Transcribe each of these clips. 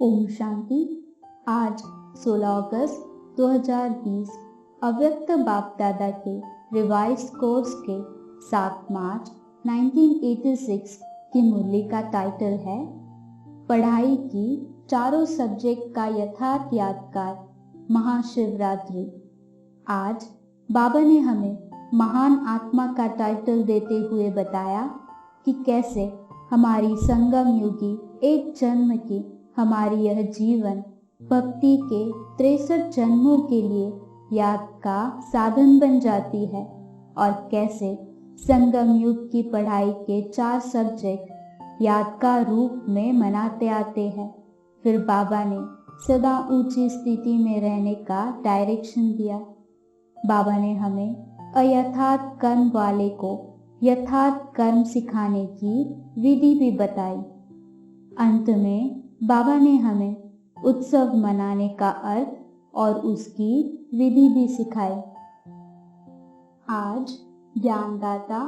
ओम शांति। आज 16 अगस्त 2020 अव्यक्त बाप दादा के रिवाइज कोर्स के 7 मार्च 1986 की मुरली का टाइटल है पढ़ाई की चारों सब्जेक्ट का यथार्थ यादगार महाशिवरात्रि। आज बाबा ने हमें महान आत्मा का टाइटल देते हुए बताया कि कैसे हमारी संगम युगी एक जन्म की हमारी यह जीवन भक्ति के 63 जन्मों के लिए याद का साधन बन जाती है और कैसे संगम युग की पढ़ाई के 4 सब्जेक्ट याद का रूप में मनाते आते हैं। फिर बाबा ने सदा ऊंची स्थिति में रहने का डायरेक्शन दिया। बाबा ने हमें अयथार्थ कर्म वाले को यथार्थ कर्म सिखाने की विधि भी बताई। अंत में बाबा ने हमें उत्सव मनाने का अर्थ और उसकी विधि भी सिखाई। आज ज्ञानदाता,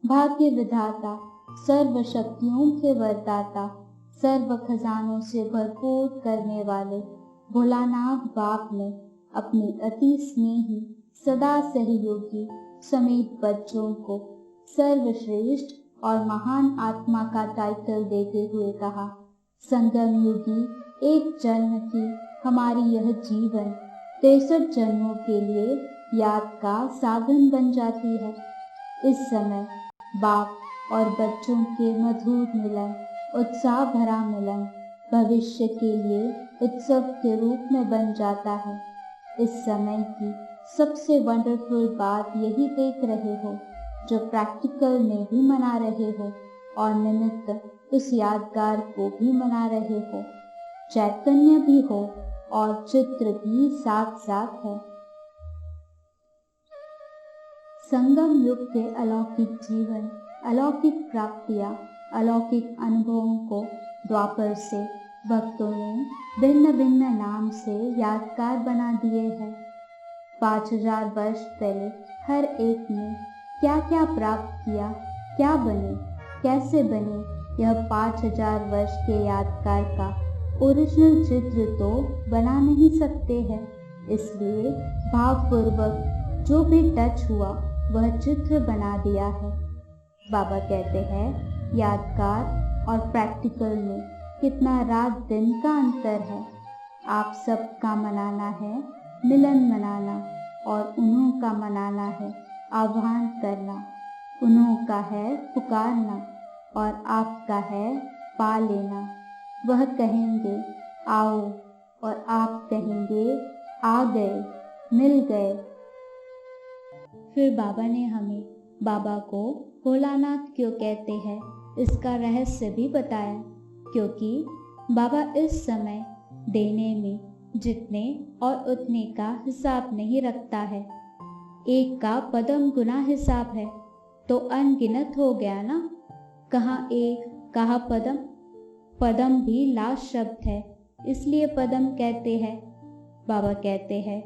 भाग्य विधाता, सर्व शक्तियों के वरदाता, सर्व खजानों से भरपूर करने वाले भोलानाथ बाप ने अपनी अति स्नेही सदा सहयोगी समेत बच्चों को सर्वश्रेष्ठ और महान आत्मा का टाइटल देते हुए कहा, संगम युगी एक जन्म की हमारी यह जीवन 63 जन्मों के लिए याद का साधन बन जाती है। इस समय बाप और बच्चों के मधुर मिलन, उत्साह भरा मिलन भविष्य के लिए उत्सव के रूप में बन जाता है। इस समय की सबसे वंडरफुल बात यही देख रहे हो जो प्रैक्टिकल में भी मना रहे हो और निमित्त उस यादगार को भी मना रहे हो। चैतन्य भी हो और चित्र भी साथ साथ है। संगम युग के अलौकिक जीवन, अलौकिक प्राप्तियां, अलौकिक अनुभवों को द्वापर से भक्तों ने भिन्न भिन्न नाम से यादगार बना दिए हैं। 5000 वर्ष पहले हर एक ने क्या क्या प्राप्त किया, क्या बने, कैसे बने, यह 5000 वर्ष के यादगार का ओरिजिनल चित्र तो बना नहीं सकते हैं। इसलिए भावपूर्वक जो भी टच हुआ वह चित्र बना दिया है। बाबा कहते हैं यादगार और प्रैक्टिकल में कितना रात दिन का अंतर है। आप सबका मनाना है मिलन मनाना और उन्हों का मनाना है आह्वान करना। उन्हों का है पुकारना और आपका है पा लेना। वह कहेंगे आओ और आप कहेंगे आ गए, मिल गए। फिर बाबा ने हमें बाबा को भोलानाथ क्यों कहते हैं इसका रहस्य भी बताया, क्योंकि बाबा इस समय देने में जितने और उतने का हिसाब नहीं रखता है। एक का पदम गुना हिसाब है तो अनगिनत हो गया ना। कहाँ एक, कहाँ पदम। पदम भी लास्ट शब्द है इसलिए पदम कहते हैं। बाबा कहते हैं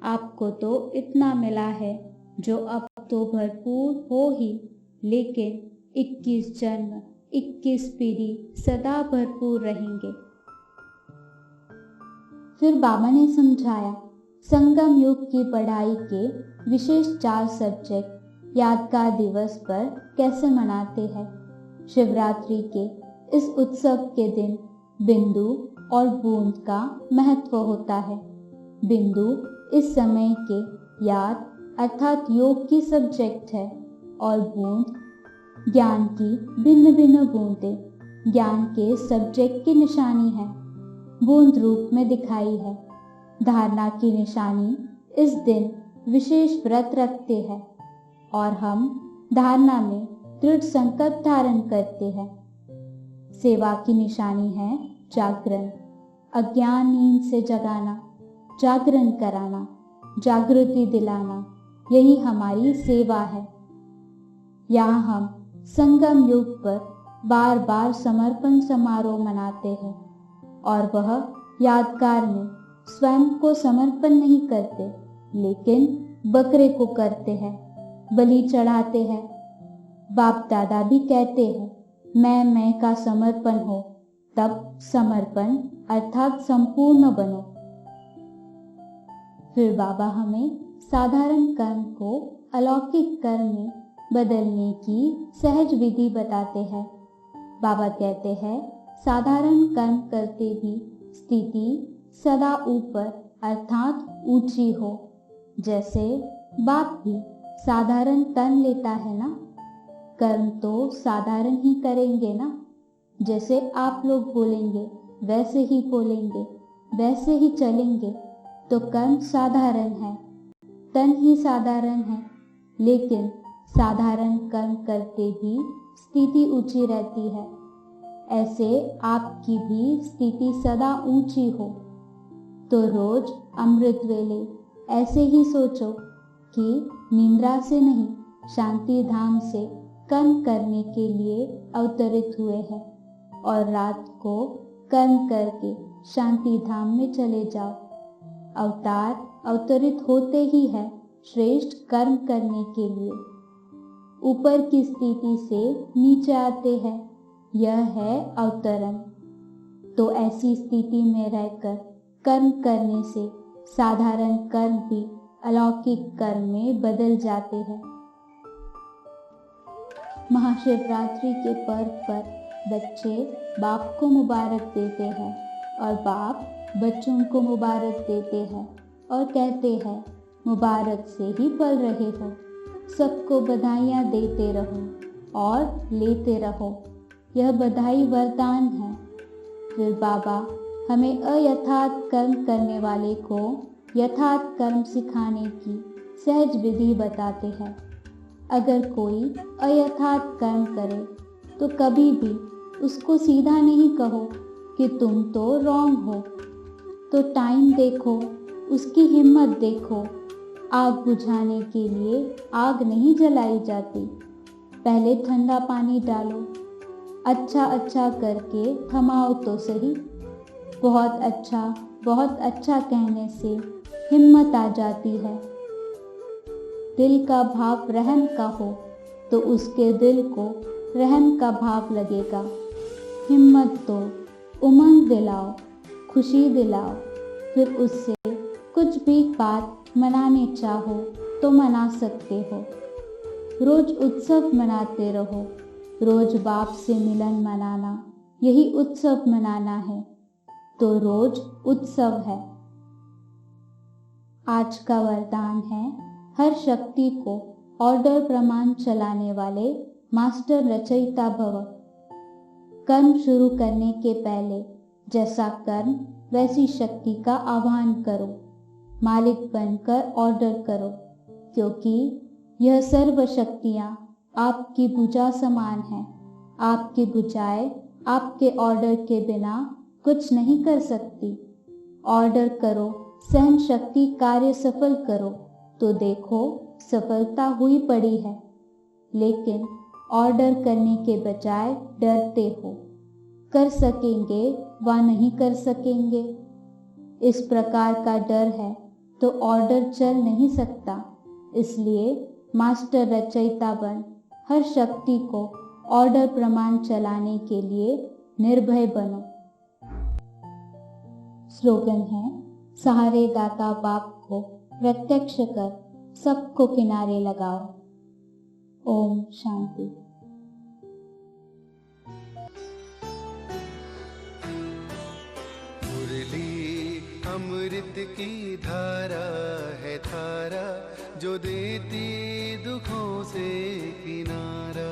आपको तो इतना मिला है जो अब तो भरपूर हो ही, लेकिन 21 जन्म 21 पीढ़ी सदा भरपूर रहेंगे। फिर बाबा ने समझाया संगम युग की पढ़ाई के विशेष 4 सब्जेक्ट यादगार दिवस पर कैसे मनाते हैं। शिवरात्रि के इस उत्सव के दिन बिंदु और बूंद का महत्व होता है। बिंदु इस समय के याद अर्थात योग की सब्जेक्ट है और बूंद ज्ञान की भिन्न भिन्न बूंदें ज्ञान के सब्जेक्ट की निशानी है। बूंद रूप में दिखाई है। धारणा की निशानी इस दिन विशेष व्रत रखते हैं और हम धारणा में दृढ़ संकल्प धारण करते हैं। सेवा की निशानी है जागरण, अज्ञान नींद से जगाना, जागरण कराना, जागृति दिलाना, यही हमारी सेवा है। यहाँ हम संगम युग पर बार बार समर्पण समारोह मनाते हैं और वह यादगार में स्वयं को समर्पण नहीं करते लेकिन बकरे को करते हैं, बलि चढ़ाते हैं। बाप दादा भी कहते हैं मैं का समर्पण हो, तब समर्पण अर्थात संपूर्ण बनो। फिर बाबा हमें साधारण कर्म को अलौकिक कर्म में बदलने की सहज विधि बताते हैं। बाबा कहते हैं, साधारण कर्म करते भी स्थिति सदा ऊपर अर्थात ऊंची हो। जैसे बाप भी साधारण तन लेता है ना, कर्म तो साधारण ही करेंगे ना। जैसे आप लोग बोलेंगे वैसे ही बोलेंगे, वैसे ही चलेंगे, तो कर्म साधारण है, तन ही साधारण है। लेकिन साधारण कर्म करते भी स्थिति ऊंची रहती है। ऐसे आपकी भी स्थिति सदा ऊंची हो। तो रोज अमृत वेले ऐसे ही सोचो कि निंद्रा से नहीं, शांति धाम से कर्म करने के लिए अवतरित हुए हैं, और रात को कर्म करके शांति धाम में चले जाओ। अवतार अवतरित होते ही है श्रेष्ठ कर्म करने के लिए। ऊपर की स्थिति से नीचे आते हैं, यह है अवतरण। तो ऐसी स्थिति में रहकर कर्म करने से साधारण कर्म भी अलौकिक कर्म में बदल जाते हैं। महाशिवरात्रि के पर्व पर बच्चे बाप को मुबारक देते हैं और बाप बच्चों को मुबारक देते हैं और कहते हैं, मुबारक से ही पल रहे हो, सबको बधाइयाँ देते रहो और लेते रहो, यह बधाई वरदान है। फिर बाबा हमें अयथार्थ कर्म करने वाले को यथार्थ कर्म सिखाने की सहज विधि बताते हैं। अगर कोई अयथार्थ कर्म करे तो कभी भी उसको सीधा नहीं कहो कि तुम तो रॉन्ग हो। तो टाइम देखो, उसकी हिम्मत देखो। आग बुझाने के लिए आग नहीं जलाई जाती, पहले ठंडा पानी डालो, अच्छा अच्छा करके थमाओ तो सही। बहुत अच्छा कहने से हिम्मत आ जाती है। दिल का भाव रहम का हो तो उसके दिल को रहम का भाव लगेगा। हिम्मत दो, उमंग दिलाओ, खुशी दिलाओ, फिर उससे कुछ भी बात मनाने चाहो तो मना सकते हो। रोज उत्सव मनाते रहो, रोज बाप से मिलन मनाना, यही उत्सव मनाना है। तो रोज उत्सव है। आज का वरदान है, हर शक्ति को ऑर्डर प्रमाण चलाने वाले मास्टर रचयिता भव। कर्म शुरू करने के पहले जैसा कर्म वैसी शक्ति का आह्वान करो, मालिक बनकर ऑर्डर करो, क्योंकि यह सर्व शक्तियाँ आपकी भुजा समान हैं। आपकी भुजाएं आपके ऑर्डर के बिना कुछ नहीं कर सकती। ऑर्डर करो, सहन शक्ति कार्य सफल करो, तो देखो सफलता हुई पड़ी है। लेकिन ऑर्डर करने के बजाय डरते हो, कर सकेंगे व नहीं कर सकेंगे, इस प्रकार का डर है तो ऑर्डर चल नहीं सकता। इसलिए मास्टर रचयिता बन हर शक्ति को ऑर्डर प्रमाण चलाने के लिए निर्भय बनो। स्लोगन है, सहारे दाता बाप को प्रत्यक्ष कर सबको किनारे लगाओ। ओम शांति। मुरली अमृत की धारा है धारा, जो देती दुखों से किनारा।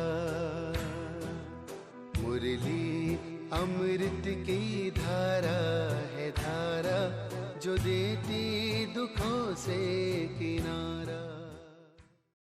मुरली अमृत की धारा है धारा, जो देती दुखों से किनारा।